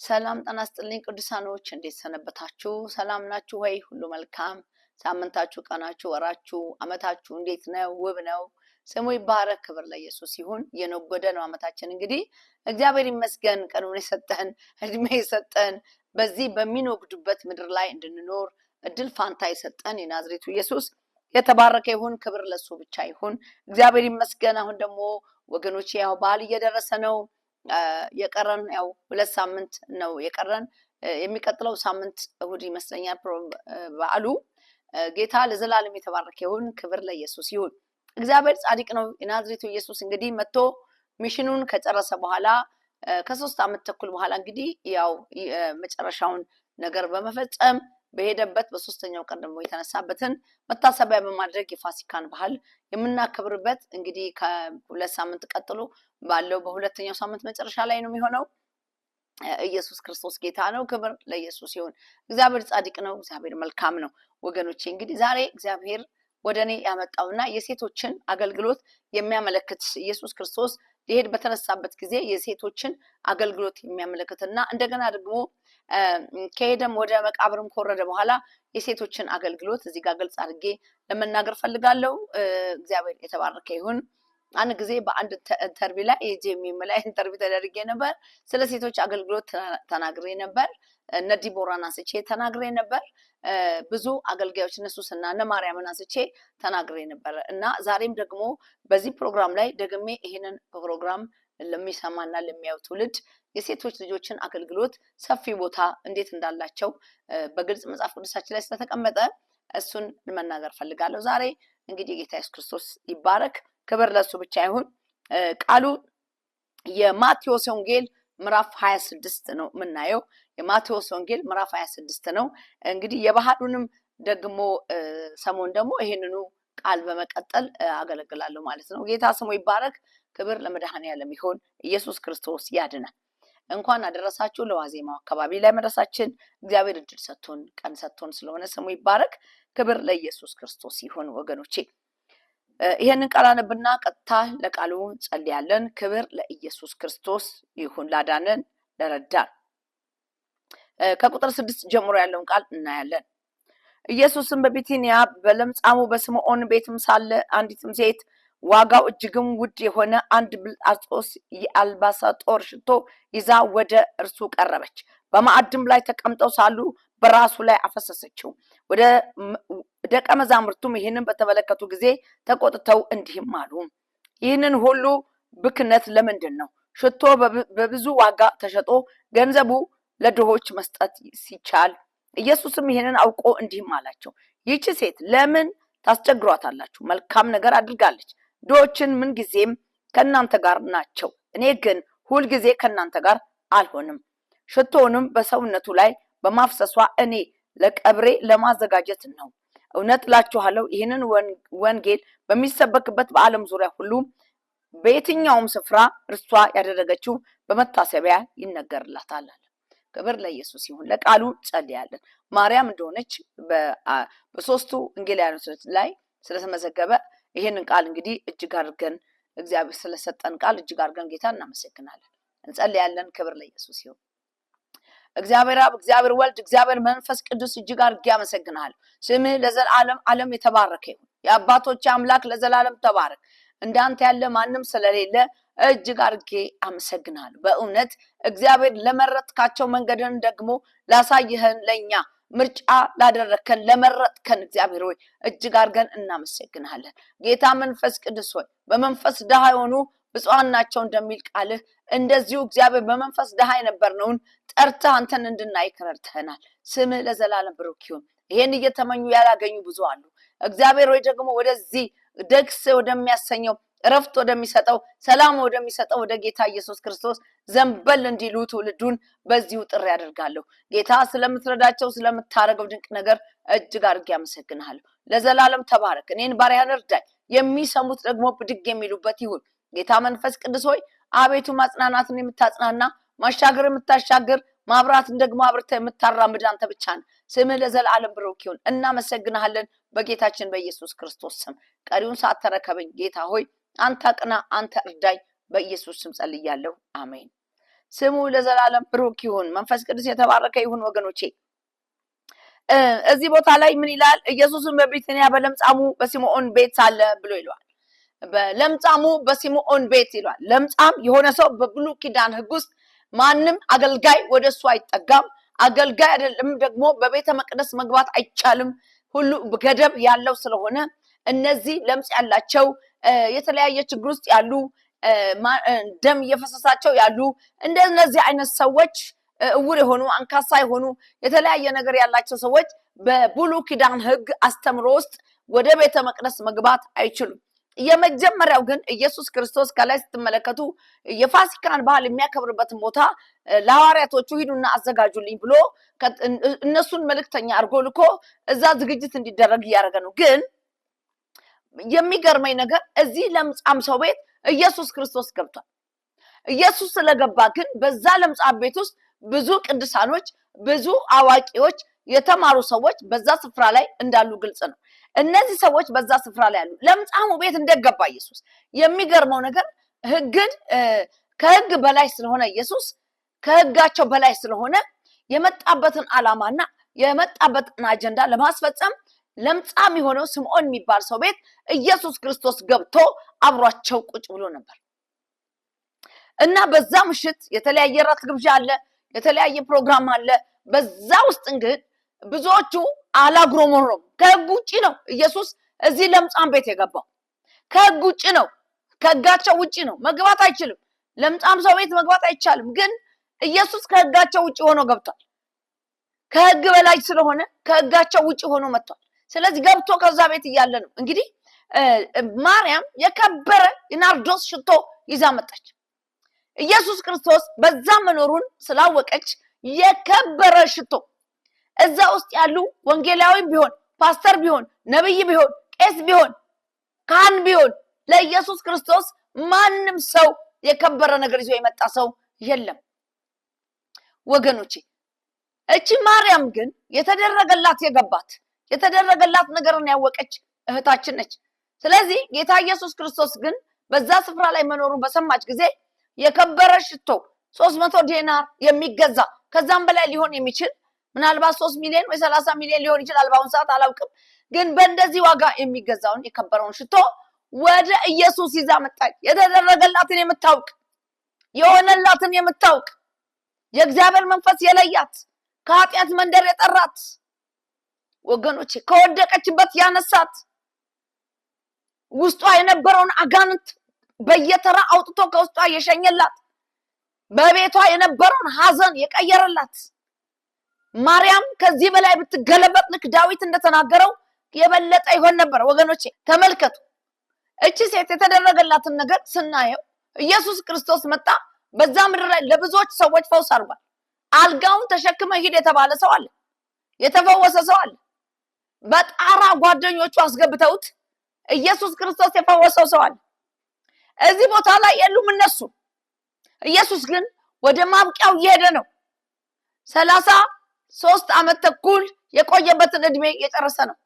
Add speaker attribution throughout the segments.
Speaker 1: ሰላም ጤና ይስጥልኝ ቅዱሳኖች እንዴት ሰነበታችሁ? ሰላም ናችሁ ወይ? ሁሉ መልካም። ሳምንታችሁ፣ ቀናችሁ፣ ወራችሁ፣ አመታችሁ እንዴት ነው? ውብ ነው። ስሙ ይባረክ። ክብር ለኢየሱስ ይሁን። የነጎደ ነው አመታችን። እንግዲህ እግዚአብሔር ይመስገን ቀኑን የሰጠን እድሜ የሰጠን በዚህ በሚኖግዱበት ምድር ላይ እንድንኖር እድል ፋንታ የሰጠን የናዝሬቱ ኢየሱስ የተባረከ ይሁን። ክብር ለሱ ብቻ ይሁን። እግዚአብሔር ይመስገን። አሁን ደግሞ ወገኖቼ ያው በዓል እየደረሰ ነው። የቀረን ያው 2 ሳምንት ነው የቀረን። የሚቀጥለው ሳምንት እሁድ ይመስለኛል በዓሉ። ጌታ ለዘላለም የተባረከ ይሁን። ክብር ለኢየሱስ ይሁን። እግዚአብሔር ጻድቅ ነው። የናዝሬቱ ኢየሱስ እንግዲህ መጥቶ ሚሽኑን ከጨረሰ በኋላ ከ3 ዓመት ተኩል በኋላ እንግዲህ ያው መጨረሻውን ነገር በመፈጸም በሄደበት በሶስተኛው ቀን ደግሞ የተነሳበትን መታሰቢያ በማድረግ የፋሲካን ባህል የምናከብርበት እንግዲህ ከ2 ሳምንት ቀጥሎ ባለው በሁለተኛው ሳምንት መጨረሻ ላይ ነው የሚሆነው። ኢየሱስ ክርስቶስ ጌታ ነው። ክብር ለኢየሱስ ይሁን። እግዚአብሔር ጻድቅ ነው። እግዚአብሔር መልካም ነው። ወገኖቼ እንግዲህ ዛሬ እግዚአብሔር ወደኔ ያመጣውና የሴቶችን አገልግሎት የሚያመለክት ኢየሱስ ክርስቶስ ሊሄድ በተነሳበት ጊዜ የሴቶችን አገልግሎት የሚያመለክትና እንደገና ደግሞ ከሄደም ወደ መቃብርም ከወረደ በኋላ የሴቶችን አገልግሎት እዚህ ጋር ግልጽ አድርጌ ለመናገር ፈልጋለሁ። እግዚአብሔር የተባረከ ይሁን። አንድ ጊዜ በአንድ ኢንተርቪው ላይ የጄሚም ላይ ኢንተርቪው ተደርጌ ነበር። ስለ ሴቶች አገልግሎት ተናግሬ ነበር። እነ ዲቦራን አንስቼ ተናግሬ ነበር። ብዙ አገልጋዮች እነሱስና እነ ማርያምን አንስቼ ተናግሬ ነበር እና ዛሬም ደግሞ በዚህ ፕሮግራም ላይ ደግሜ ይሄንን ፕሮግራም ለሚሰማና ለሚያዩ ትውልድ የሴቶች ልጆችን አገልግሎት ሰፊ ቦታ እንዴት እንዳላቸው በግልጽ መጽሐፍ ቅዱሳችን ላይ ስለተቀመጠ እሱን መናገር ፈልጋለሁ። ዛሬ እንግዲህ ጌታ ኢየሱስ ክርስቶስ ይባረክ። ክብር ለሱ ብቻ ይሁን። ቃሉ የማቴዎስ ወንጌል ምዕራፍ 26 ነው የምናየው። የማቴዎስ ወንጌል ምዕራፍ 26 ነው። እንግዲህ የባህሉንም ደግሞ ሰሞን ደግሞ ይሄንኑ ቃል በመቀጠል አገለግላለሁ ማለት ነው። ጌታ ስሙ ይባረክ። ክብር ለመድኃኔዓለም ይሁን። ኢየሱስ ክርስቶስ ያድናል። እንኳን አደረሳችሁ። ለዋዜማው አካባቢ ላይ መድረሳችን እግዚአብሔር እድል ሰጥቶን ቀን ሰጥቶን ስለሆነ ስሙ ይባረክ። ክብር ለኢየሱስ ክርስቶስ ይሁን። ወገኖቼ ይሄንን ቃል አነብና ቀጥታ ለቃሉ ጸልያለን። ክብር ለኢየሱስ ክርስቶስ ይሁን። ላዳነን ለረዳን ከቁጥር 6 ጀምሮ ያለውን ቃል እናያለን። ኢየሱስም በቢታንያ በለምጻሙ በስምዖን ቤትም ሳለ አንዲትም ሴት ዋጋው እጅግም ውድ የሆነ አንድ ብልጣሶስ የአልባሳጦር ሽቶ ይዛ ወደ እርሱ ቀረበች። በማዕድም ላይ ተቀምጠው ሳሉ በራሱ ላይ አፈሰሰችው። ወደ ደቀ መዛሙርቱም ይህንን በተመለከቱ ጊዜ ተቆጥተው እንዲህም አሉ፣ ይህንን ሁሉ ብክነት ለምንድን ነው? ሽቶ በብዙ ዋጋ ተሸጦ ገንዘቡ ለድሆች መስጠት ሲቻል። ኢየሱስም ይህንን አውቆ እንዲህም አላቸው፣ ይህች ሴት ለምን ታስቸግሯታላችሁ? መልካም ነገር አድርጋለች። ድሆችን ምን ጊዜም ከእናንተ ጋር ናቸው፣ እኔ ግን ሁልጊዜ ከእናንተ ጋር አልሆንም። ሽቶውንም በሰውነቱ ላይ በማፍሰሷ እኔ ለቀብሬ ለማዘጋጀት ነው። እውነት እላችኋለሁ ይህንን ወንጌል በሚሰበክበት በዓለም ዙሪያ ሁሉ በየትኛውም ስፍራ እርሷ ያደረገችው በመታሰቢያ ይነገርላታል። ክብር ለኢየሱስ ይሁን። ለቃሉ ጸልያለን። ማርያም እንደሆነች በሶስቱ ወንጌላውያኖች ላይ ስለተመዘገበ ይሄንን ቃል እንግዲህ እጅግ አድርገን እግዚአብሔር ስለሰጠን ቃል እጅግ አድርገን ጌታ እናመሰግናለን። እንጸልያለን። ክብር ለኢየሱስ ይሁን። እግዚአብሔር አብ፣ እግዚአብሔር ወልድ፣ እግዚአብሔር መንፈስ ቅዱስ እጅግ አድርጌ አመሰግናለሁ። ስምህ ለዘላለም ዓለም የተባረከ ይሁን። የአባቶች አምላክ ለዘላለም ተባረክ። እንዳንተ ያለ ማንም ስለሌለ እጅግ አድርጌ አመሰግናለሁ። በእውነት እግዚአብሔር ለመረጥካቸው መንገድን ደግሞ ላሳየህን ለኛ ምርጫ ላደረከን ለመረጥከን እግዚአብሔር ሆይ እጅግ አድርገን እናመሰግናለን። ጌታ መንፈስ ቅዱስ ሆይ በመንፈስ ድሃ የሆኑ ብፁዓን ናቸው እንደሚል ቃልህ እንደዚሁ እግዚአብሔር በመንፈስ ድሃ የነበርነውን ጠርተህ አንተን እንድናይ ረድተኸናል። ስምህ ለዘላለም ብሩክ ይሁን። ይሄን እየተመኙ ያላገኙ ብዙ አሉ። እግዚአብሔር ሆይ ደግሞ ወደዚህ ደስ ወደሚያሰኘው እረፍት ወደሚሰጠው ሰላም ወደሚሰጠው ወደ ጌታ ኢየሱስ ክርስቶስ ዘንበል እንዲሉ ትውልዱን በዚሁ ጥሪ ያደርጋለሁ። ጌታ ስለምትረዳቸው ስለምታረገው ድንቅ ነገር እጅግ አድርጌ አመሰግናለሁ። ለዘላለም ተባረክ። እኔን ባሪያን እርዳኝ፣ የሚሰሙት ደግሞ ብድግ የሚሉበት ይሁን። ጌታ መንፈስ ቅዱስ ሆይ አቤቱ ማጽናናትን የምታጽናና ማሻገር የምታሻገር ማብራትን ደግሞ አብርተህ የምታራምድ አንተ ብቻ ነህ። ስምህ ለዘላለም ብሩክ ይሁን። እናመሰግናለን በጌታችን በኢየሱስ ክርስቶስ ስም። ቀሪውን ሰዓት ተረከበኝ ጌታ ሆይ። አንተ ቅና፣ አንተ እርዳኝ። በኢየሱስ ስም ጸልያለሁ። አሜን። ስሙ ለዘላለም ብሩክ ይሁን። መንፈስ ቅዱስ የተባረከ ይሁን ወገኖቼ። እዚህ ቦታ ላይ ምን ይላል? ኢየሱስም በቢታንያ በለምጻሙ በሲሞን ቤት ሳለ ብሎ ይሏል። በለምጻሙ በሲሞን ቤት ይሏል። ለምጻም የሆነ ሰው በብሉይ ኪዳን ሕግ ውስጥ ማንም አገልጋይ ወደሱ አይጠጋም። አገልጋይ አይደለም ደግሞ በቤተ መቅደስ መግባት አይቻልም። ሁሉ ገደብ ያለው ስለሆነ እነዚህ ለምጽ ያላቸው የተለያየ ችግር ውስጥ ያሉ ደም እየፈሰሳቸው ያሉ እንደነዚህ አይነት ሰዎች እውር የሆኑ አንካሳ የሆኑ የተለያየ ነገር ያላቸው ሰዎች በብሉይ ኪዳን ሕግ አስተምሮ ውስጥ ወደ ቤተ መቅደስ መግባት አይችሉም። የመጀመሪያው ግን ኢየሱስ ክርስቶስ ከላይ ስትመለከቱ የፋሲካን በዓል የሚያከብርበትን ቦታ ለሐዋርያቶቹ ሂዱና አዘጋጁልኝ ብሎ እነሱን መልእክተኛ አድርጎ ልኮ እዛ ዝግጅት እንዲደረግ እያደረገ ነው። ግን የሚገርመኝ ነገር እዚህ ለምጻም ሰው ቤት ኢየሱስ ክርስቶስ ገብቷል። ኢየሱስ ስለገባ ግን በዛ ለምጻም ቤት ውስጥ ብዙ ቅዱሳኖች፣ ብዙ አዋቂዎች፣ የተማሩ ሰዎች በዛ ስፍራ ላይ እንዳሉ ግልጽ ነው። እነዚህ ሰዎች በዛ ስፍራ ላይ አሉ። ለምጻሙ ቤት እንደገባ ኢየሱስ የሚገርመው ነገር ሕግን ከሕግ በላይ ስለሆነ ኢየሱስ ከሕጋቸው በላይ ስለሆነ የመጣበትን ዓላማና የመጣበትን አጀንዳ ለማስፈጸም ለምጻም የሆነው ስምዖን የሚባል ሰው ቤት ኢየሱስ ክርስቶስ ገብቶ አብሯቸው ቁጭ ብሎ ነበር እና በዛ ምሽት የተለያየ ራት ግብዣ አለ፣ የተለያየ ፕሮግራም አለ። በዛ ውስጥ እንግዲህ ብዙዎቹ አላጉረመረሙም። ከሕግ ውጪ ነው ኢየሱስ እዚህ ለምጻም ቤት የገባው። ከሕግ ውጪ ነው፣ ከሕጋቸው ውጪ ነው። መግባት አይችልም። ለምጻም ሰው ቤት መግባት አይቻልም። ግን ኢየሱስ ከሕጋቸው ውጪ ሆኖ ገብቷል። ከሕግ በላይ ስለሆነ ከሕጋቸው ውጪ ሆኖ መጥቷል። ስለዚህ ገብቶ ከዛ ቤት እያለ ነው እንግዲህ ማርያም የከበረ የናርዶስ ሽቶ ይዛ መጣች። ኢየሱስ ክርስቶስ በዛ መኖሩን ስላወቀች የከበረ ሽቶ እዛ ውስጥ ያሉ ወንጌላዊ ቢሆን ፓስተር ቢሆን ነብይ ቢሆን ቄስ ቢሆን ካህን ቢሆን ለኢየሱስ ክርስቶስ ማንም ሰው የከበረ ነገር ይዞ የመጣ ሰው የለም ወገኖቼ። እቺ ማርያም ግን የተደረገላት የገባት የተደረገላት ነገርን ያወቀች እህታችን ነች። ስለዚህ ጌታ ኢየሱስ ክርስቶስ ግን በዛ ስፍራ ላይ መኖሩን በሰማች ጊዜ የከበረ ሽቶ 300 ዲናር የሚገዛ ከዛም በላይ ሊሆን የሚችል ምናልባት 3 ሚሊዮን ወይ 30 ሚሊዮን ሊሆን ይችላል፣ በአሁን ሰዓት አላውቅም። ግን በእንደዚህ ዋጋ የሚገዛውን የከበረውን ሽቶ ወደ ኢየሱስ ይዛ መጣች። የተደረገላትን የምታውቅ የሆነላትን የምታውቅ የእግዚአብሔር መንፈስ የለያት ከኃጢአት መንደር የጠራት ወገኖቼ ከወደቀችበት ያነሳት ውስጧ የነበረውን አጋንንት በየተራ አውጥቶ ከውስጧ የሸኘላት በቤቷ የነበረውን ሐዘን የቀየረላት ማርያም ከዚህ በላይ ብትገለበጥ ልክ ዳዊት እንደተናገረው የበለጠ ይሆን ነበር። ወገኖቼ ተመልከቱ፣ እቺ ሴት የተደረገላትን ነገር ስናየው ኢየሱስ ክርስቶስ መጣ። በዛ ምድር ላይ ለብዙዎች ሰዎች ፈውስ አድርጓል። አልጋውን ተሸክመ ሂድ የተባለ ሰው አለ፣ የተፈወሰ ሰው አለ። በጣራ ጓደኞቹ አስገብተውት ኢየሱስ ክርስቶስ የፈወሰው ሰው አለ። እዚህ ቦታ ላይ የሉም እነሱ። ኢየሱስ ግን ወደ ማብቂያው እየሄደ ነው። 33 ዓመት ተኩል የቆየበትን እድሜ የጨረሰ ነው።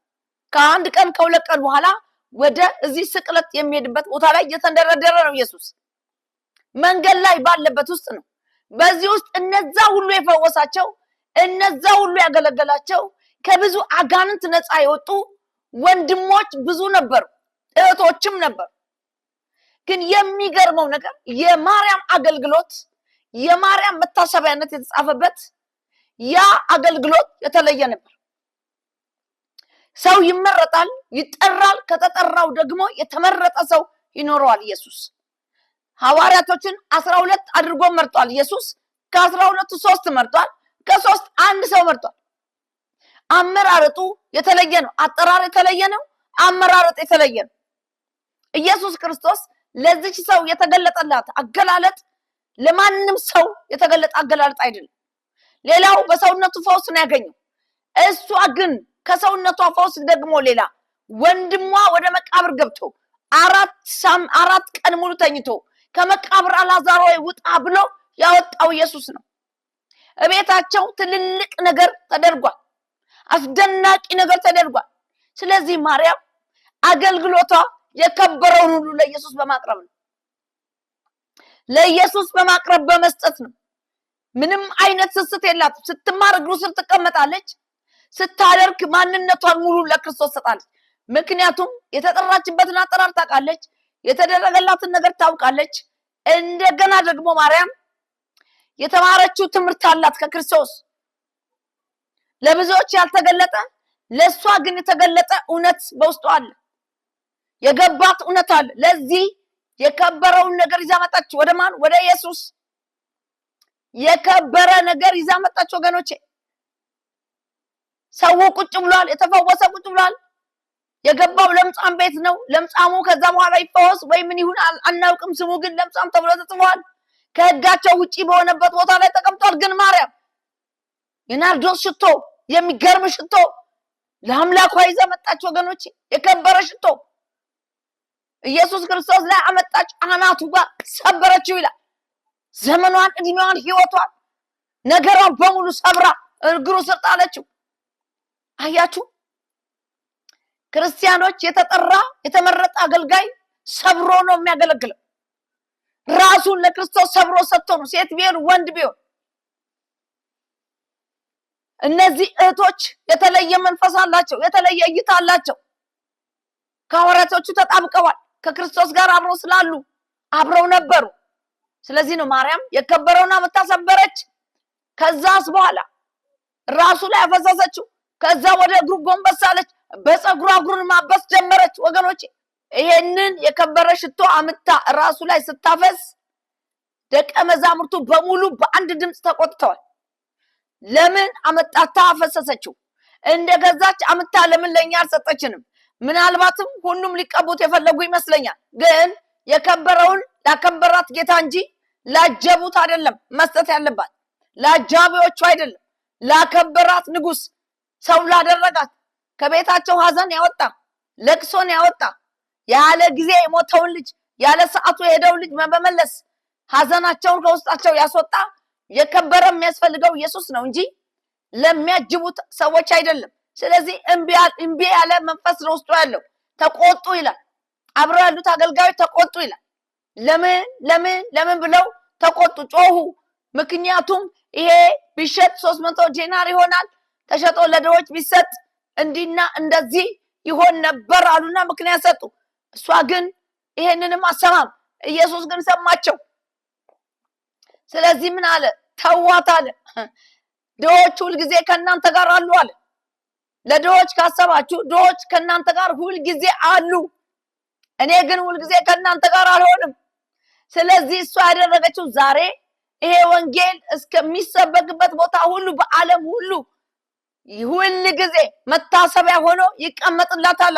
Speaker 1: ከአንድ ቀን ከሁለት ቀን በኋላ ወደ እዚህ ስቅለት የሚሄድበት ቦታ ላይ እየተንደረደረ ነው። ኢየሱስ መንገድ ላይ ባለበት ውስጥ ነው። በዚህ ውስጥ እነዛ ሁሉ የፈወሳቸው እነዛ ሁሉ ያገለገላቸው ከብዙ አጋንንት ነፃ የወጡ ወንድሞች ብዙ ነበሩ፣ እህቶችም ነበሩ። ግን የሚገርመው ነገር የማርያም አገልግሎት የማርያም መታሰቢያነት የተጻፈበት ያ አገልግሎት የተለየ ነበር። ሰው ይመረጣል፣ ይጠራል። ከተጠራው ደግሞ የተመረጠ ሰው ይኖረዋል። ኢየሱስ ሐዋርያቶችን 12 አድርጎ መርጧል። ኢየሱስ ከ12ቱ 3 መርጧል፣ ከ3 1 ሰው መርጧል። አመራረጡ የተለየ ነው። አጠራር የተለየ ነው። አመራረጥ የተለየ ነው። ኢየሱስ ክርስቶስ ለዚች ሰው የተገለጠላት አገላለጥ ለማንም ሰው የተገለጠ አገላለጥ አይደለም። ሌላው በሰውነቱ ፈውስ ነው ያገኘው። እሷ ግን ከሰውነቷ ፈውስ ደግሞ ሌላ ወንድሟ ወደ መቃብር ገብቶ 4 ቀን ሙሉ ተኝቶ ከመቃብር አልዓዛር ሆይ ውጣ ብሎ ያወጣው ኢየሱስ ነው። እቤታቸው ትልልቅ ነገር ተደርጓል። አስደናቂ ነገር ተደርጓል። ስለዚህ ማርያም አገልግሎቷ የከበረውን ሁሉ ለኢየሱስ በማቅረብ ነው። ለኢየሱስ በማቅረብ በመስጠት ነው። ምንም አይነት ስስት የላትም። ስትማር እግሩ ስር ትቀመጣለች። ስታደርግ ማንነቷን ሙሉ ለክርስቶስ ሰጣለች። ምክንያቱም የተጠራችበትን አጠራር ታውቃለች። የተደረገላትን ነገር ታውቃለች። እንደገና ደግሞ ማርያም የተማረችው ትምህርት አላት ከክርስቶስ። ለብዙዎች ያልተገለጠ ለሷ ግን የተገለጠ እውነት በውስጧ አለ። የገባት እውነት አለ። ለዚህ የከበረውን ነገር ይዛ መጣች። ወደ ማን? ወደ ኢየሱስ። የከበረ ነገር ይዛ መጣች ወገኖቼ። ሰው ቁጭ ብሏል። የተፈወሰ ቁጭ ብሏል። የገባው ለምጻም ቤት ነው። ለምጻሙ ከዛ በኋላ ይፈወስ ወይ ምን ይሁን አናውቅም። ስሙ ግን ለምጻም ተብሎ ተጽፏል። ከህጋቸው ውጪ በሆነበት ቦታ ላይ ተቀምጧል። ግን ማርያም የናርዶስ ሽቶ፣ የሚገርም ሽቶ ለአምላኳ ይዛ መጣች ወገኖቼ። የከበረ ሽቶ ኢየሱስ ክርስቶስ ላይ አመጣች። አናቱ ጋር ሰበረችው ይላል። ዘመኗን፣ እድሜዋን፣ ህይወቷን፣ ነገሯን በሙሉ ሰብራ እግሩ ስር ጣለችው። አያችሁ፣ ክርስቲያኖች የተጠራ የተመረጠ አገልጋይ ሰብሮ ነው የሚያገለግለው። ራሱን ለክርስቶስ ሰብሮ ሰጥቶ ነው። ሴት ቢሆን ወንድ ቢሆን። እነዚህ እህቶች የተለየ መንፈስ አላቸው። የተለየ እይታ አላቸው። ከሐዋርያቶቹ ተጣብቀዋል። ከክርስቶስ ጋር አብረው ስላሉ አብረው ነበሩ። ስለዚህ ነው ማርያም የከበረውን አምጥታ ሰበረች። ከዛስ በኋላ ራሱ ላይ አፈሰሰችው። ከዛ ወደ እግሩ ጎንበስ አለች። በፀጉሯ እግሩን ማበስ ጀመረች ወገኖቼ። ይሄንን የከበረ ሽቶ አምጥታ ራሱ ላይ ስታፈስ ደቀ መዛሙርቱ በሙሉ በአንድ ድምፅ ተቆጥተዋል። ለምን አመጣታ አፈሰሰችው? እንደገዛች አምጥታ ለምን ለኛ አልሰጠችንም? ምናልባትም ሁሉም ሊቀቡት የፈለጉ ይመስለኛል። ግን የከበረውን ላከበራት ጌታ እንጂ ላጀቡት አይደለም መስጠት ያለባት። ላጃቢዎቹ አይደለም፣ ላከበራት ንጉስ፣ ሰው ላደረጋት፣ ከቤታቸው ሀዘን ያወጣ፣ ለቅሶን ያወጣ፣ ያለ ጊዜ የሞተውን ልጅ ያለ ሰዓቱ የሄደውን ልጅ በመመለስ ሀዘናቸውን ከውስጣቸው ያስወጣ የከበረ የሚያስፈልገው ኢየሱስ ነው እንጂ ለሚያጅቡት ሰዎች አይደለም። ስለዚህ እምቢ ያለ መንፈስ ነው ውስጡ ያለው። ተቆጡ ይላል። አብረው ያሉት አገልጋዮች ተቆጡ ይላል። ለምን ብለው ተቆጡ፣ ጮሁ። ምክንያቱም ይሄ ቢሸጥ 300 ዲናር ይሆናል፣ ተሸጦ ለድሆች ቢሰጥ እንዲና እንደዚህ ይሆን ነበር አሉና ምክንያት ሰጡ። እሷ ግን ይሄንንም አሰማም። ኢየሱስ ግን ሰማቸው። ስለዚህ ምን አለ? ተዋት አለ። ድሆች ሁልጊዜ ከእናንተ ጋር አሉ አለ። ለድሆች ካሰባችሁ ድሆች ከእናንተ ጋር ሁልጊዜ አሉ። እኔ ግን ሁልጊዜ ከእናንተ ጋር አልሆንም። ስለዚህ እሷ ያደረገችው ዛሬ ይሄ ወንጌል እስከሚሰበክበት ቦታ ሁሉ በዓለም ሁሉ ሁል ጊዜ መታሰቢያ ሆኖ ይቀመጥላታል።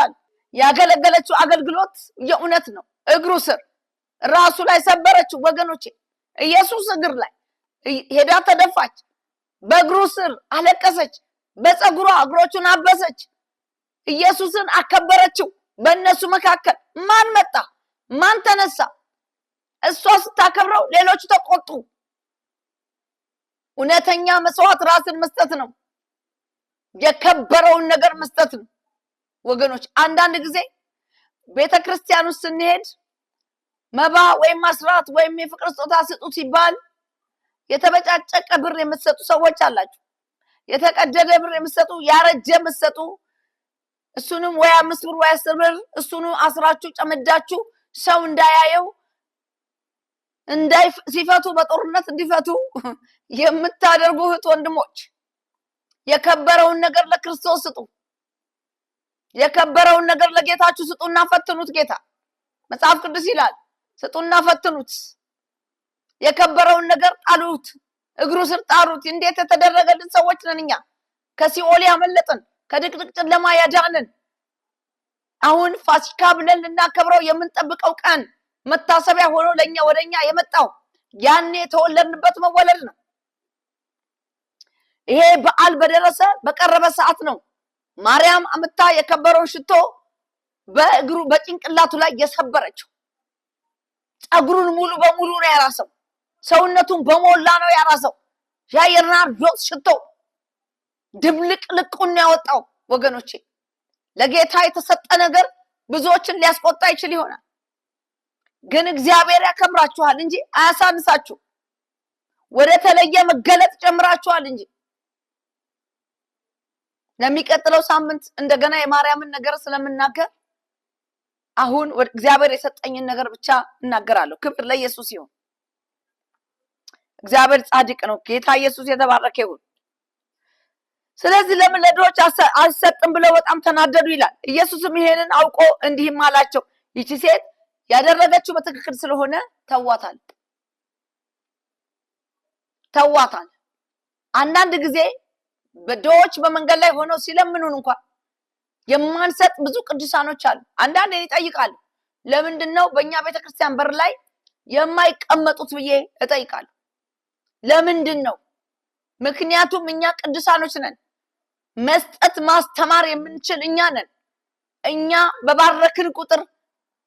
Speaker 1: ያገለገለችው አገልግሎት የእውነት ነው። እግሩ ስር ራሱ ላይ ሰበረችው ወገኖቼ። ኢየሱስ እግር ላይ ሄዳ ተደፋች። በእግሩ ስር አለቀሰች። በፀጉሯ እግሮቹን አበሰች። ኢየሱስን አከበረችው። በእነሱ መካከል ማን መጣ? ማን ተነሳ? እሷ ስታከብረው ሌሎቹ ተቆጡ። እውነተኛ መስዋዕት ራስን መስጠት ነው። የከበረውን ነገር መስጠት ነው ወገኖች። አንዳንድ ጊዜ ቤተክርስቲያን ውስጥ ስንሄድ መባ ወይም አስራት ወይም የፍቅር ስጦታ ስጡ ሲባል የተበጫጨቀ ብር የምትሰጡ ሰዎች አላችሁ። የተቀደደ ብር የምትሰጡ፣ ያረጀ የምትሰጡ፣ እሱንም ወይ 5 ብር ወይ 10 ብር እሱኑ አስራችሁ ጨምዳችሁ ሰው እንዳያየው ሲፈቱ በጦርነት እንዲፈቱ የምታደርጉ እህት ወንድሞች፣ የከበረውን ነገር ለክርስቶስ ስጡ። የከበረውን ነገር ለጌታችሁ ስጡና ፈትኑት። ጌታ መጽሐፍ ቅዱስ ይላል ስጡና ፈትኑት። የከበረውን ነገር ጣሉት፣ እግሩ ስር ጣሉት። እንዴት የተደረገልን ሰዎች ነን እኛ። ከሲኦል ያመለጥን፣ ከድቅድቅ ጨለማ ያዳንን፣ አሁን ፋሲካ ብለን ልናከብረው የምንጠብቀው ቀን መታሰቢያ ሆኖ ለኛ ወደኛ የመጣው ያኔ የተወለድንበት መወለድ ነው። ይሄ በዓል በደረሰ በቀረበ ሰዓት ነው ማርያም አምታ የከበረውን ሽቶ በእግሩ በጭንቅላቱ ላይ የሰበረችው። ፀጉሩን ሙሉ በሙሉ ነው ያራሰው። ሰውነቱን በሞላ ነው ያራሰው። ያ የናርዶስ ሽቶ ድብልቅ ልቁን ያወጣው ወገኖቼ። ለጌታ የተሰጠ ነገር ብዙዎችን ሊያስቆጣ ይችል ይሆናል፣ ግን እግዚአብሔር ያከብራችኋል እንጂ አያሳንሳችሁ። ወደ ተለየ መገለጥ ጨምራችኋል እንጂ። ለሚቀጥለው ሳምንት እንደገና የማርያምን ነገር ስለምናገር አሁን እግዚአብሔር የሰጠኝን ነገር ብቻ እናገራለሁ። ክብር ለኢየሱስ ይሁን። እግዚአብሔር ጻድቅ ነው። ጌታ ኢየሱስ የተባረከ ይሁን። ስለዚህ ለምን ለድሆች አልሰጥም ብለው በጣም ተናደዱ ይላል። ኢየሱስም ይሄንን አውቆ እንዲህም አላቸው፣ ይቺ ሴት ያደረገችው በትክክል ስለሆነ ተዋታል። አንዳንድ ጊዜ በድሆች በመንገድ ላይ ሆነው ሲለምኑን እንኳን የማንሰጥ ብዙ ቅዱሳኖች አሉ። አንዳንድ ይጠይቃሉ፣ ለምንድነው በእኛ ቤተክርስቲያን በር ላይ የማይቀመጡት ብዬ እጠይቃለሁ። ለምንድን ነው? ምክንያቱም እኛ ቅዱሳኖች ነን። መስጠት ማስተማር የምንችል እኛ ነን። እኛ በባረክን ቁጥር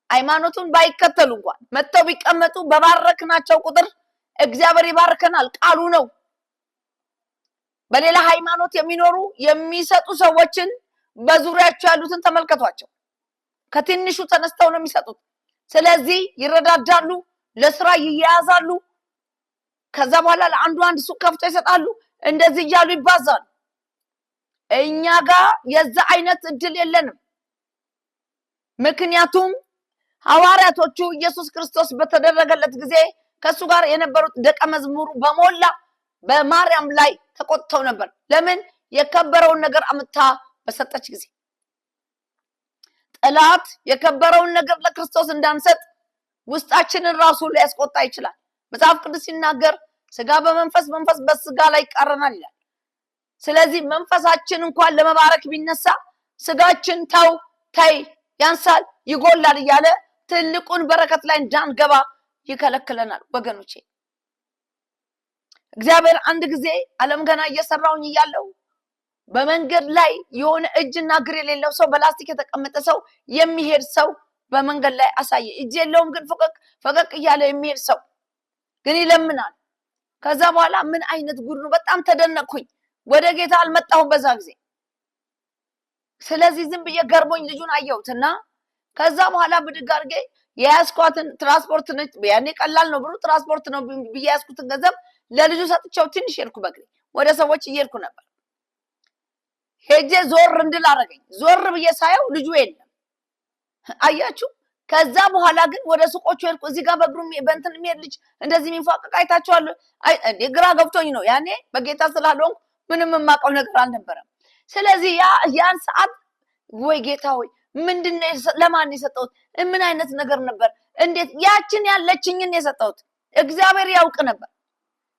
Speaker 1: ሃይማኖቱን ባይከተሉ እንኳን መጥተው ቢቀመጡ በባረክናቸው ቁጥር እግዚአብሔር ይባርከናል። ቃሉ ነው። በሌላ ሃይማኖት የሚኖሩ የሚሰጡ ሰዎችን በዙሪያቸው ያሉትን ተመልከቷቸው። ከትንሹ ተነስተው ነው የሚሰጡት። ስለዚህ ይረዳዳሉ፣ ለስራ ይያያዛሉ። ከዛ በኋላ ለአንዱ አንድ ሱቅ ከፍተው ይሰጣሉ። እንደዚህ እያሉ ይባዛሉ። እኛ ጋር የዛ አይነት እድል የለንም። ምክንያቱም ሐዋርያቶቹ ኢየሱስ ክርስቶስ በተደረገለት ጊዜ ከሱ ጋር የነበሩት ደቀ መዝሙሩ በሞላ በማርያም ላይ ተቆጥተው ነበር። ለምን? የከበረውን ነገር አምጥታ በሰጠች ጊዜ። ጠላት የከበረውን ነገር ለክርስቶስ እንዳንሰጥ ውስጣችንን ራሱ ሊያስቆጣ ይችላል። መጽሐፍ ቅዱስ ሲናገር ስጋ በመንፈስ መንፈስ በስጋ ላይ ይቃረናል ይላል። ስለዚህ መንፈሳችን እንኳን ለመባረክ ቢነሳ ስጋችን ተይ ያንሳል ይጎላል እያለ ትልቁን በረከት ላይ እንዳንገባ ይከለክለናል። ወገኖቼ እግዚአብሔር አንድ ጊዜ ዓለም ገና እየሰራውኝ እያለው በመንገድ ላይ የሆነ እጅና እግር የሌለው ሰው በላስቲክ የተቀመጠ ሰው የሚሄድ ሰው በመንገድ ላይ አሳየ። እጅ የለውም ግን ፈቀቅ እያለ የሚሄድ ሰው ግን ይለምናል። ከዛ በኋላ ምን አይነት ጉድ ነው? በጣም ተደነቅኩኝ። ወደ ጌታ አልመጣሁም በዛ ጊዜ። ስለዚህ ዝም ብዬ ገርሞኝ ልጁን አየሁትና ከዛ በኋላ ብድግ አድርጌ የያዝኳትን ትራንስፖርት ነች፣ ያኔ ቀላል ነው ብሩ ትራንስፖርት ነው ብዬ ያዝኩትን ገንዘብ ለልጁ ሰጥቼው ትንሽ ሄድኩ። በእግሬ ወደ ሰዎች እየሄድኩ ነበር። ሄጄ ዞር እንድል አደረገኝ። ዞር ብዬ ሳየው ልጁ የለም። አያችሁ። ከዛ በኋላ ግን ወደ ሱቆቹ ሄድኩ። እዚህ ጋር በእግሩ በእንትን የሚሄድ ልጅ እንደዚህ የሚንፏቀቅ አይታችኋል? ግራ ገብቶኝ ነው። ያኔ በጌታ ስላልሆንኩ ምንም የማውቀው ነገር አልነበረም። ስለዚህ ያን ሰዓት ወይ ጌታ ሆይ ምንድነው ለማን የሰጠሁት? ምን አይነት ነገር ነበር? እንዴት ያችን ያለችኝን የሰጠሁት? እግዚአብሔር ያውቅ ነበር።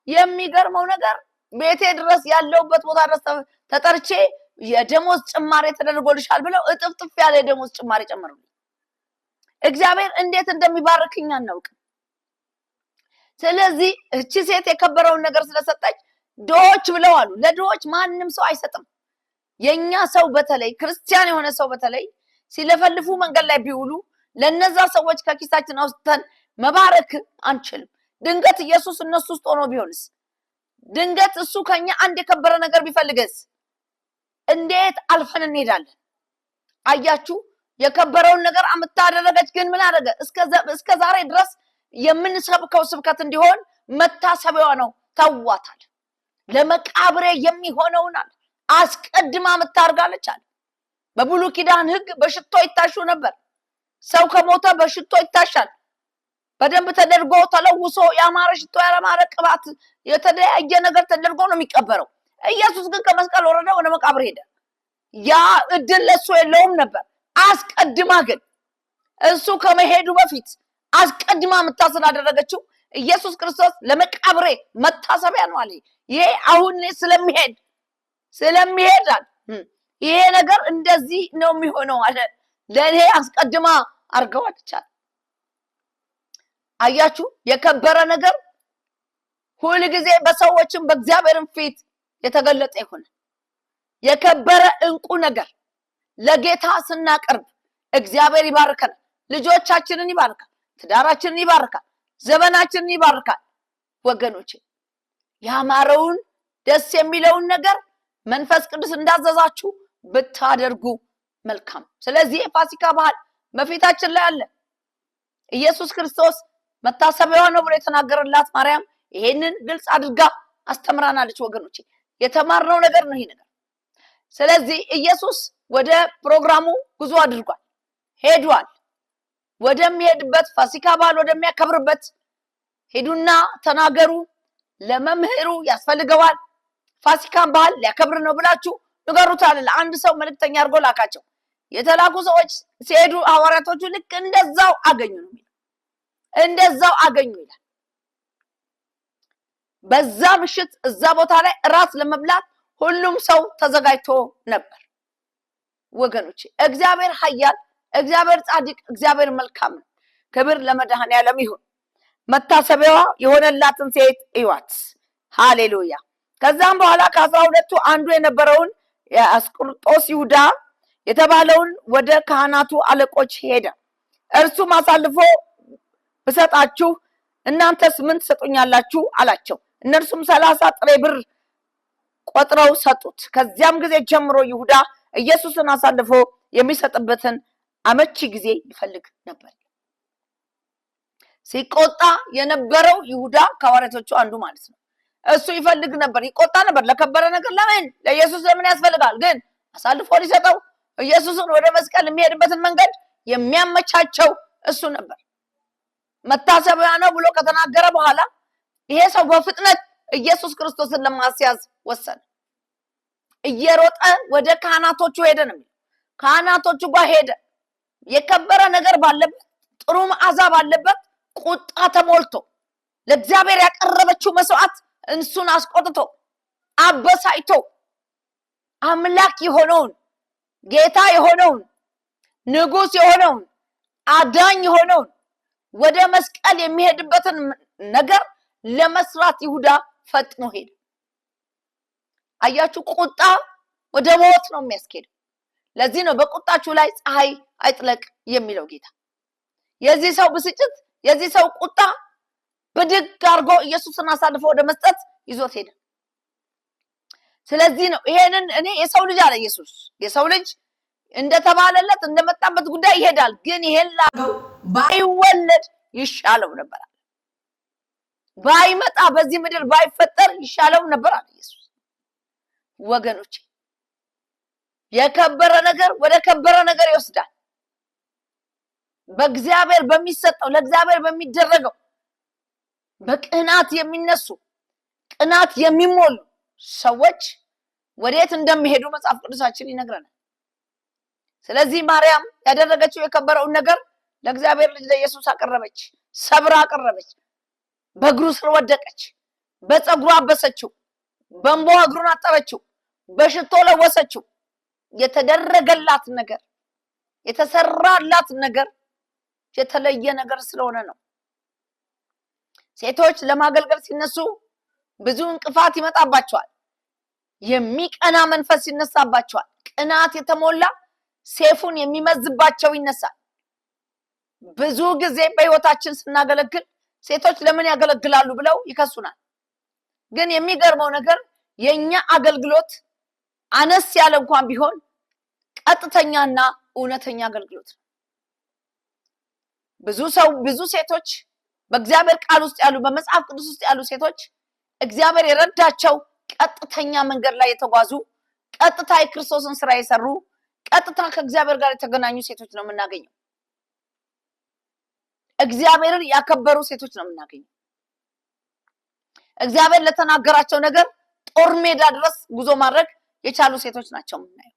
Speaker 1: የሚገርመው ነገር ቤቴ ድረስ ያለውበት ቦታ ድረስ ተጠርቼ የደሞዝ ጭማሪ ተደርጎልሻል ብለው እጥፍጥፍ ያለ የደሞዝ ጭማሪ ጨመሩልኝ። እግዚአብሔር እንዴት እንደሚባርክኝ አናውቅም። ስለዚህ እቺ ሴት የከበረውን ነገር ስለሰጠች ድሆች ብለው አሉ። ለድሆች ማንም ሰው አይሰጥም። የኛ ሰው በተለይ ክርስቲያን የሆነ ሰው በተለይ ሲለፈልፉ መንገድ ላይ ቢውሉ ለነዛ ሰዎች ከኪሳችን አውጥተን መባረክ አንችልም። ድንገት ኢየሱስ እነሱ ውስጥ ሆኖ ቢሆንስ? ድንገት እሱ ከኛ አንድ የከበረ ነገር ቢፈልገስ? እንዴት አልፈን እንሄዳለን? አያችሁ፣ የከበረውን ነገር አምታደረገች። ግን ምን አደረገ? እስከ ዛሬ ድረስ የምንሰብከው ስብከት እንዲሆን መታሰቢያዋ ነው። ተዋታል። ለመቃብሬ የሚሆነውን አለ አስቀድማ ምታርጋለች አለ። በብሉይ ኪዳን ሕግ በሽቶ ይታሹ ነበር። ሰው ከሞተ በሽቶ ይታሻል። በደንብ ተደርጎ ተለውሶ ያማረ ሽቶ ያማረ ቅባት የተለያየ ነገር ተደርጎ ነው የሚቀበረው። ኢየሱስ ግን ከመስቀል ወረደ፣ ወደ መቃብር ሄደ። ያ እድል ለሱ የለውም ነበር። አስቀድማ ግን እሱ ከመሄዱ በፊት አስቀድማ ምታስላደረገችው ኢየሱስ ክርስቶስ ለመቃብሬ መታሰቢያ ነው አለ። ይሄ አሁን ስለሚሄድ ይሄ ነገር እንደዚህ ነው የሚሆነው አለ። ለኔ አስቀድማ አርገዋለች። አያችሁ፣ የከበረ ነገር ሁሉ ጊዜ በሰዎችም በእግዚአብሔርም ፊት የተገለጠ ይሆነ። የከበረ እንቁ ነገር ለጌታ ስናቀርብ እግዚአብሔር ይባርካል። ልጆቻችንን ይባርካል፣ ትዳራችንን ይባርካል፣ ዘመናችንን ይባርካል። ወገኖቼ ያማረውን ደስ የሚለውን ነገር መንፈስ ቅዱስ እንዳዘዛችሁ ብታደርጉ መልካም። ስለዚህ የፋሲካ በዓል በፊታችን ላይ አለ። ኢየሱስ ክርስቶስ መታሰቢያዋ ነው ብሎ የተናገረላት ማርያም ይሄንን ግልጽ አድርጋ አስተምራናለች ወገኖቼ። የተማርነው ነገር ነው ይሄ ነገር። ስለዚህ ኢየሱስ ወደ ፕሮግራሙ ጉዞ አድርጓል፣ ሄዷል። ወደሚሄድበት ፋሲካ በዓል ወደሚያከብርበት ሄዱና ተናገሩ፣ ለመምህሩ ያስፈልገዋል ፋሲካን በዓል ሊያከብር ነው ብላችሁ ንገሩት አለ። ለአንድ ሰው መልእክተኛ አድርጎ ላካቸው። የተላኩ ሰዎች ሲሄዱ ሐዋርያቶቹ ልክ እንደዛው አገኙ ነው የሚለው፣ እንደዛው አገኙ ይላል። በዛ ምሽት እዛ ቦታ ላይ እራት ለመብላት ሁሉም ሰው ተዘጋጅቶ ነበር። ወገኖቼ እግዚአብሔር ኃያል፣ እግዚአብሔር ጻድቅ፣ እግዚአብሔር መልካም ነው። ክብር ለመድኃኔዓለም ይሁን። መታሰቢያዋ የሆነላትን ሴት እዩዋት። ሃሌሉያ። ከዛም በኋላ ከ12ቱ አንዱ የነበረውን የአስቆሮጦስ ይሁዳ የተባለውን ወደ ካህናቱ አለቆች ሄደ። እርሱም አሳልፎ ብሰጣችሁ እናንተስ ምን ትሰጡኛላችሁ አላቸው። እነርሱም 30 ጥሬ ብር ቆጥረው ሰጡት። ከዚያም ጊዜ ጀምሮ ይሁዳ ኢየሱስን አሳልፎ የሚሰጥበትን አመቺ ጊዜ ይፈልግ ነበር። ሲቆጣ የነበረው ይሁዳ ከሐዋርያቶቹ አንዱ ማለት ነው። እሱ ይፈልግ ነበር፣ ይቆጣ ነበር። ለከበረ ነገር ለምን ለኢየሱስ ለምን ያስፈልጋል? ግን አሳልፎ ሊሰጠው ኢየሱስን ወደ መስቀል የሚሄድበትን መንገድ የሚያመቻቸው እሱ ነበር። መታሰቢያ ነው ብሎ ከተናገረ በኋላ ይሄ ሰው በፍጥነት ኢየሱስ ክርስቶስን ለማስያዝ ወሰነ። እየሮጠ ወደ ካህናቶቹ ሄደ ነው። ካህናቶቹ ጋር ሄደ። የከበረ ነገር ባለበት፣ ጥሩ መዓዛ ባለበት ቁጣ ተሞልቶ ለእግዚአብሔር ያቀረበችው መስዋዕት እንሱን አስቆጥቶ አበሳይቶ አምላክ የሆነውን ጌታ የሆነውን ንጉስ የሆነውን አዳኝ የሆነውን ወደ መስቀል የሚሄድበትን ነገር ለመስራት ይሁዳ ፈጥኖ ሄደ። አያችሁ፣ ቁጣ ወደ ሞት ነው የሚያስኬደው። ለዚህ ነው በቁጣችሁ ላይ ፀሐይ አይጥለቅ የሚለው ጌታ። የዚህ ሰው ብስጭት፣ የዚህ ሰው ቁጣ ብድግ አድርጎ ኢየሱስን አሳልፎ ወደ መስጠት ይዞት ሄደ። ስለዚህ ነው ይሄንን እኔ የሰው ልጅ አለ ኢየሱስ፣ የሰው ልጅ እንደተባለለት እንደመጣበት ጉዳይ ይሄዳል፣ ግን ይሄን ላገው ባይወለድ ይሻለው ነበር፣ ባይመጣ በዚህ ምድር ባይፈጠር ይሻለው ነበር አለ ኢየሱስ። ወገኖቼ የከበረ ነገር ወደ ከበረ ነገር ይወስዳል። በእግዚአብሔር በሚሰጠው ለእግዚአብሔር በሚደረገው በቅናት የሚነሱ ቅናት የሚሞሉ ሰዎች ወዴት እንደሚሄዱ መጽሐፍ ቅዱሳችን ይነግረናል። ስለዚህ ማርያም ያደረገችው የከበረውን ነገር ለእግዚአብሔር ልጅ ለኢየሱስ አቀረበች፣ ሰብራ አቀረበች፣ በእግሩ ስር ወደቀች፣ በፀጉሩ አበሰችው፣ በእንቧ እግሩን አጠበችው፣ በሽቶ ለወሰችው። የተደረገላት ነገር የተሰራላት ነገር የተለየ ነገር ስለሆነ ነው። ሴቶች ለማገልገል ሲነሱ ብዙ እንቅፋት ይመጣባቸዋል። የሚቀና መንፈስ ይነሳባቸዋል። ቅናት የተሞላ ሴፉን የሚመዝባቸው ይነሳል። ብዙ ጊዜ በህይወታችን ስናገለግል ሴቶች ለምን ያገለግላሉ ብለው ይከሱናል። ግን የሚገርመው ነገር የኛ አገልግሎት አነስ ያለ እንኳን ቢሆን ቀጥተኛና እውነተኛ አገልግሎት ነው። ብዙ ሴቶች በእግዚአብሔር ቃል ውስጥ ያሉ በመጽሐፍ ቅዱስ ውስጥ ያሉ ሴቶች እግዚአብሔር የረዳቸው ቀጥተኛ መንገድ ላይ የተጓዙ ቀጥታ የክርስቶስን ስራ የሰሩ ቀጥታ ከእግዚአብሔር ጋር የተገናኙ ሴቶች ነው የምናገኘው። እግዚአብሔርን ያከበሩ ሴቶች ነው የምናገኘው። እግዚአብሔር ለተናገራቸው ነገር ጦር ሜዳ ድረስ ጉዞ ማድረግ የቻሉ ሴቶች ናቸው የምናየው።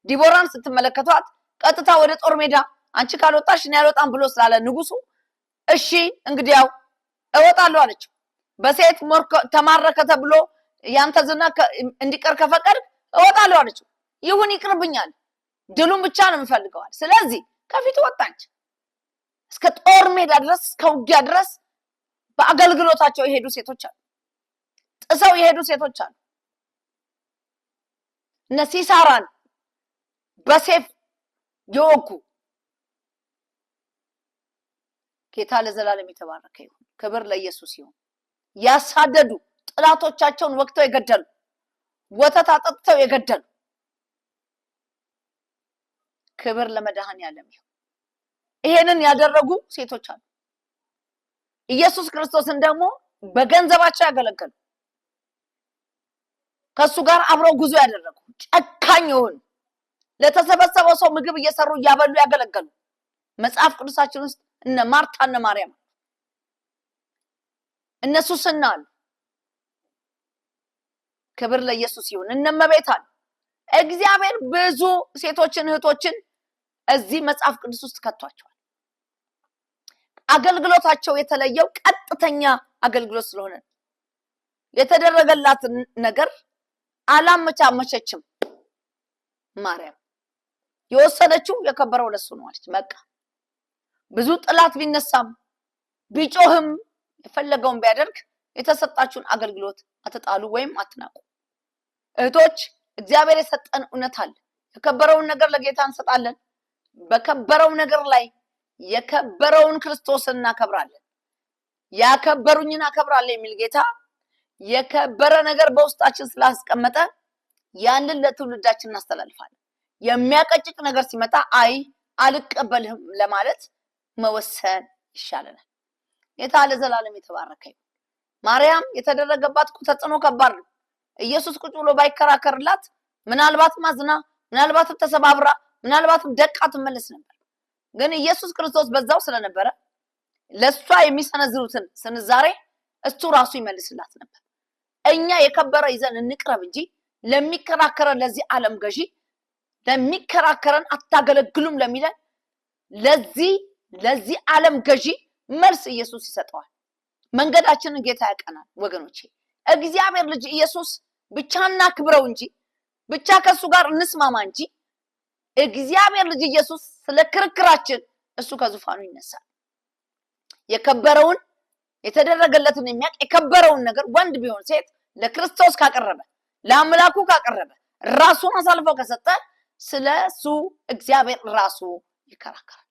Speaker 1: ዲቦራን ስትመለከቷት ቀጥታ ወደ ጦር ሜዳ አንቺ ካልወጣሽ እኔ አልወጣም ብሎ ስላለ ንጉሱ እሺ እንግዲያው እወጣለሁ አለችው። በሴት ተማረከ ተብሎ ያንተ ዝና እንዲቀር ከፈቀድ እወጣለሁ አለችው። ይሁን ይቅርብኛል፣ ድሉን ብቻ ነው የምፈልገዋል። ስለዚህ ከፊቱ ወጣች። እስከ ጦር ሜዳ ድረስ እስከ ውጊያ ድረስ በአገልግሎታቸው የሄዱ ሴቶች አሉ። ጥሰው የሄዱ ሴቶች አሉ። እነ ሲሳራን በሴፍ የወጉ ጌታ ለዘላለም የተባረከ ይሁን። ክብር ለኢየሱስ ይሁን። ያሳደዱ ጥላቶቻቸውን ወቅተው የገደሉ ወተት አጠጥተው የገደሉ ክብር ለመድኃኔዓለም ይሁን። ይሄንን ያደረጉ ሴቶች አሉ። ኢየሱስ ክርስቶስን ደግሞ በገንዘባቸው ያገለገሉ፣ ከሱ ጋር አብረው ጉዞ ያደረጉ፣ ጨካኝ የሆኑ ለተሰበሰበው ሰው ምግብ እየሰሩ እያበሉ ያገለገሉ መጽሐፍ ቅዱሳችን ውስጥ እነ ማርታ እነ ማርያም እነሱ ስናል ክብር ለኢየሱስ ይሁን። እነ እመቤት አሉ። እግዚአብሔር ብዙ ሴቶችን እህቶችን እዚህ መጽሐፍ ቅዱስ ውስጥ ከቷቸዋል። አገልግሎታቸው የተለየው ቀጥተኛ አገልግሎት ስለሆነ የተደረገላት ነገር አላመቻመቸችም። ማርያም የወሰደችው የከበረው ለሱ ነው አለች። በቃ ብዙ ጥላት ቢነሳም ቢጮህም የፈለገውን ቢያደርግ የተሰጣችሁን አገልግሎት አትጣሉ ወይም አትናቁ። እህቶች እግዚአብሔር የሰጠን እውነት አለ። የከበረውን ነገር ለጌታ እንሰጣለን። በከበረው ነገር ላይ የከበረውን ክርስቶስን እናከብራለን። ያከበሩኝን አከብራለሁ የሚል ጌታ የከበረ ነገር በውስጣችን ስላስቀመጠ ያንን ለትውልዳችን እናስተላልፋለን። የሚያቀጭቅ ነገር ሲመጣ አይ አልቀበልህም ለማለት መወሰን ይሻለናል። ጌታ ለዘላለም የተባረከ ይሁን። ማርያም የተደረገባት ተጽዕኖ ከባድ ነው። ኢየሱስ ቁጭ ብሎ ባይከራከርላት ምናልባትም አዝና፣ ምናልባትም ተሰባብራ፣ ምናልባትም ደቃ ትመለስ ነበር። ግን ኢየሱስ ክርስቶስ በዛው ስለነበረ ለሷ የሚሰነዝሩትን ስንዛሬ እሱ ራሱ ይመልስላት ነበር። እኛ የከበረ ይዘን እንቅረብ እንጂ ለሚከራከረን ለዚህ ዓለም ገዢ ለሚከራከረን አታገለግሉም ለሚለን ለዚህ ዓለም ገዢ መልስ ኢየሱስ ይሰጠዋል። መንገዳችንን ጌታ ያቀናል። ወገኖቼ እግዚአብሔር ልጅ ኢየሱስ ብቻና ክብረው እንጂ ብቻ ከሱ ጋር እንስማማ እንጂ እግዚአብሔር ልጅ ኢየሱስ ስለ ክርክራችን እሱ ከዙፋኑ ይነሳል። የከበረውን የተደረገለትን የሚያቅ የከበረውን ነገር ወንድ ቢሆን ሴት ለክርስቶስ ካቀረበ ለአምላኩ ካቀረበ ራሱን አሳልፎ ከሰጠ ስለሱ እግዚአብሔር ራሱ ይከራከራል።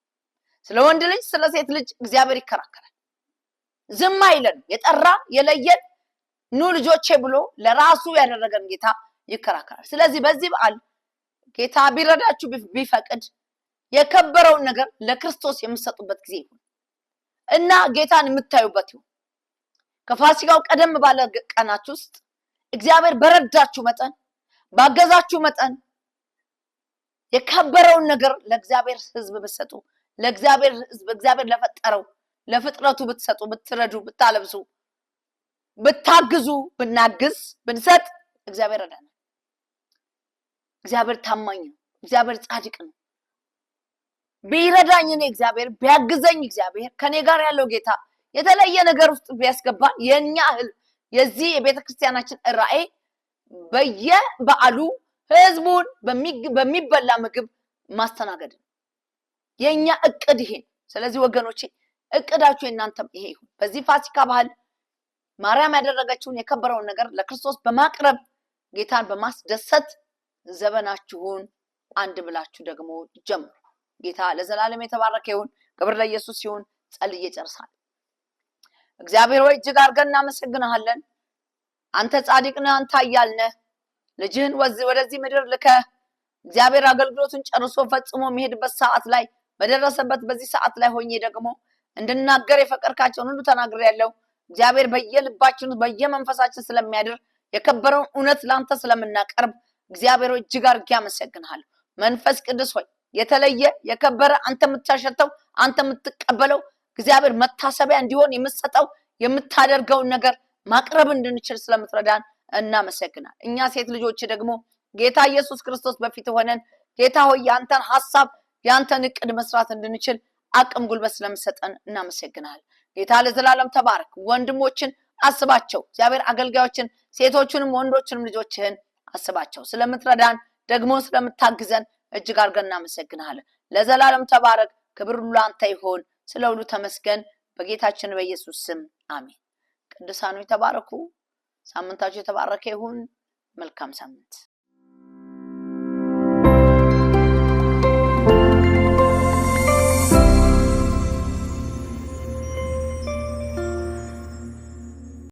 Speaker 1: ስለ ወንድ ልጅ ስለ ሴት ልጅ እግዚአብሔር ይከራከራል። ዝም አይለን። የጠራ የለየን ኑ ልጆቼ ብሎ ለራሱ ያደረገን ጌታ ይከራከራል። ስለዚህ በዚህ በዓል ጌታ ቢረዳችሁ ቢፈቅድ የከበረውን ነገር ለክርስቶስ የምትሰጡበት ጊዜ ይሁን እና ጌታን የምታዩበት ይሁን። ከፋሲካው ቀደም ባለ ቀናት ውስጥ እግዚአብሔር በረዳችሁ መጠን ባገዛችሁ መጠን የከበረውን ነገር ለእግዚአብሔር ሕዝብ ብትሰጡ፣ ለእግዚአብሔር ሕዝብ እግዚአብሔር ለፈጠረው ለፍጥረቱ ብትሰጡ፣ ብትረዱ፣ ብታለብሱ፣ ብታግዙ፣ ብናግዝ፣ ብንሰጥ እግዚአብሔር ረዳናል። እግዚአብሔር ታማኝ ነው። እግዚአብሔር ጻድቅ ነው። ቢረዳኝ እኔ እግዚአብሔር ቢያግዘኝ እግዚአብሔር ከኔ ጋር ያለው ጌታ የተለየ ነገር ውስጥ ቢያስገባ የኛ የዚህ የቤተክርስቲያናችን ራዕይ በየበዓሉ ህዝቡን በሚበላ ምግብ ማስተናገድ ነው። የኛ እቅድ ይሄ። ስለዚህ ወገኖቼ እቅዳችሁ እናንተም ይሄ ይሁን። በዚህ ፋሲካ በዓል ማርያም ያደረገችውን የከበረውን ነገር ለክርስቶስ በማቅረብ ጌታን በማስደሰት ዘመናችሁን አንድ ብላችሁ ደግሞ ጀምሩ። ጌታ ለዘላለም የተባረከ ይሁን። ክብር ለኢየሱስ ይሁን። ጸልዬ ጨርሳለሁ። እግዚአብሔር ሆይ እጅግ አድርገን እናመሰግንሃለን። አንተ ጻድቅ ነህ፣ አንተ ኃያል ነህ። ልጅህን ወደዚህ ምድር ልከህ እግዚአብሔር አገልግሎቱን ጨርሶ ፈጽሞ የሚሄድበት ሰዓት ላይ በደረሰበት በዚህ ሰዓት ላይ ሆኜ ደግሞ እንድናገር የፈቀድካቸውን ሁሉ ተናግሬያለሁ። እግዚአብሔር በየልባችን በየመንፈሳችን ስለሚያድር የከበረውን እውነት ለአንተ ስለምናቀርብ እግዚአብሔር ሆይ እጅግ አድርጌ አመሰግንሃለሁ። መንፈስ ቅዱስ ሆይ የተለየ የከበረ አንተ የምታሸተው አንተ የምትቀበለው እግዚአብሔር መታሰቢያ እንዲሆን የምትሰጠው የምታደርገውን ነገር ማቅረብ እንድንችል ስለምትረዳን እናመሰግናል። እኛ ሴት ልጆች ደግሞ ጌታ ኢየሱስ ክርስቶስ በፊት ሆነን ጌታ ሆይ ያንተን ሐሳብ ያንተን እቅድ መስራት እንድንችል አቅም ጉልበት ስለምሰጠን እናመሰግናል። ጌታ ለዘላለም ተባረክ። ወንድሞችን አስባቸው እግዚአብሔር፣ አገልጋዮችን ሴቶችንም ወንዶችንም ልጆችህን አስባቸው። ስለምትረዳን ደግሞ ስለምታግዘን እጅግ አድርገን እናመሰግናለን። ለዘላለም ተባረክ። ክብር ሁሉ አንተ ይሁን። ስለ ሁሉ ተመስገን። በጌታችን በኢየሱስ ስም አሜን። ቅዱሳኑ ተባረኩ። ሳምንታችሁ የተባረከ ይሁን። መልካም ሳምንት